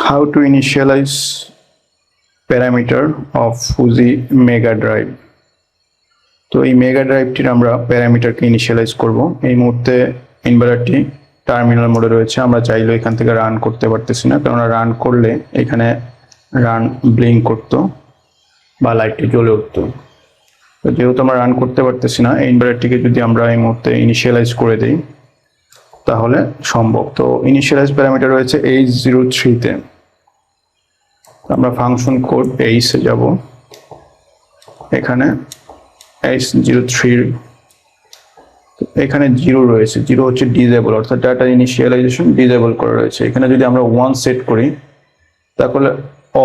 How to initialize parameter of Fuji Mega Drive. তো এই mega ড্রাইভটির আমরা প্যারামিটারকে ইনিশিয়ালাইজ করব। এই মুহূর্তে ইনভার্টারটি টার্মিনাল মোডে রয়েছে, আমরা চাইলেও এখান থেকে রান করতে পারতেছি না, কারণ রান করলে এখানে রান ব্লিঙ্ক করতো বা লাইটটি জ্বলে উঠতো। তো যেহেতু আমরা রান করতে পারতেছি না, এই ইনভার্টারটিকে যদি আমরা এই মুহূর্তে ইনিশিয়ালাইজ করে দিই তাহলে সম্ভব। তো ইনিশিয়ালাইজ প্যারামিটার রয়েছে H03-তে। আমরা ফাংশন কোড H-এ যাব, এখানে H03 এখানে 0 রয়েছে, 0 হচ্ছে ডিসেবল, অর্থাৎ ডাটা ইনিশিয়ালাইজেশন ডিসেবল করা রয়েছে। এখানে যদি আমরা 1 সেট করি তাহলে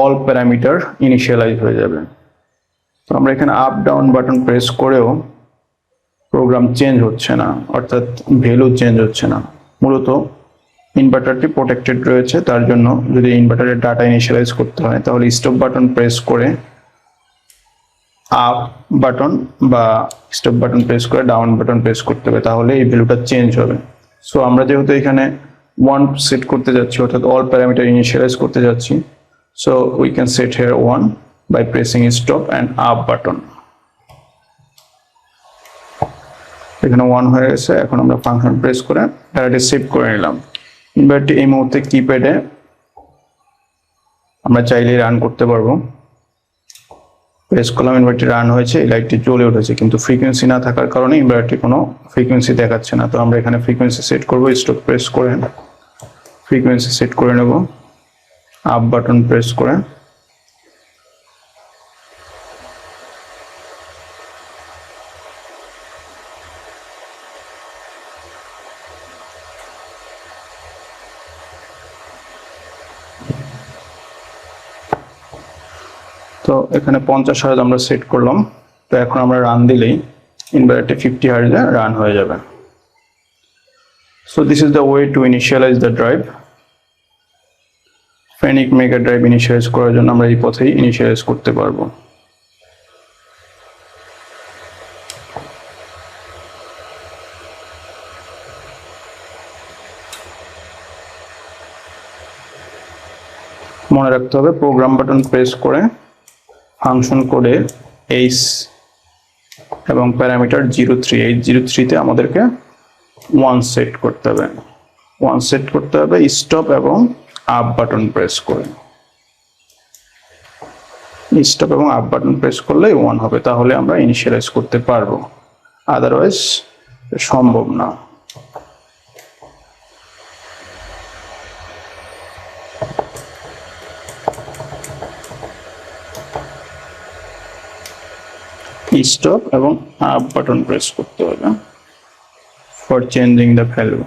অল প্যারামিটার ইনিশিয়ালাইজ হয়ে যাবে। তো আমরা এখানে আপ ডাউন বাটন প্রেস করেও প্রোগ্রাম চেঞ্জ হচ্ছে না, অর্থাৎ ভ্যালু চেঞ্জ হচ্ছে না। মূলত ইনভার্টারটি প্রোটেক্টেড রয়েছে, তার জন্য যদি ইনভার্টারের ডাটা ইনিশিয়ালাইজ করতে হয় তাহলে স্টপ বাটন প্রেস করে আপ বাটন বা স্টপ বাটন প্রেস করে ডাউন বাটন প্রেস করতে হবে, তাহলে এই ভ্যালুটা চেঞ্জ হবে। সো আমরা যেহেতু এখানে 1 সেট করতে যাচ্ছি, অর্থাৎ অল প্যারামিটার ইনিশিয়ালাইজ করতে যাচ্ছি, so we can set here 1 by pressing stop and up button. এখানে 1 হয়ে গেছে। এখন আমরা ফাংশন প্রেস করে ডাটাটি সেভ করে নিলাম। ইনভার্টারটি এই মুহূর্তে কিপ্যাডে আমরা চাইলে রান করতে পারবো। প্রেস করলাম, ইনভার্টারটি রান হয়েছে, এই লাইটটি জ্বলে উঠেছে, কিন্তু ফ্রিকোয়েন্সি না থাকার কারণে ইনভার্টারটি কোনো ফ্রিকোয়েন্সি দেখাচ্ছে না। তো আমরা এখানে ফ্রিকোয়েন্সি সেট করব, স্টপ প্রেস করে ফ্রিকোয়েন্সি সেট করে নেব, আপ বাটন প্রেস করে। তো এখানে 50 হার্জ আমরা সেট করলাম। তো এখন আমরা রান দিলেই ইনভার্টারটি 50 হার্জে রান হয়ে যাবে। So this is the way to initialize the drive. ফেনিক মেগা ড্রাইভ ইনিশিয়ালাইজ করার জন্য আমরা এই পথেই ইনিশিয়ালাইজ করতে পারবো। মনে রাখতে হবে প্রোগ্রাম বাটন প্রেস করে ফাংশন কোডে H এবং প্যারামিটার 03, H03-তে আমাদেরকে 1 সেট করতে হবে। 1 সেট করতে হবে স্টপ এবং আপ বাটন প্রেস করে। স্টপ এবং আপ বাটন প্রেস করলেই 1 হবে, তাহলে আমরা ইনিশিয়ালাইজ করতে পারবো, আদারওয়াইজ সম্ভব না। স্টপ এবং আপ বাটন প্রেস করতে হবে ফর চেঞ্জিং দ্য ভ্যালু।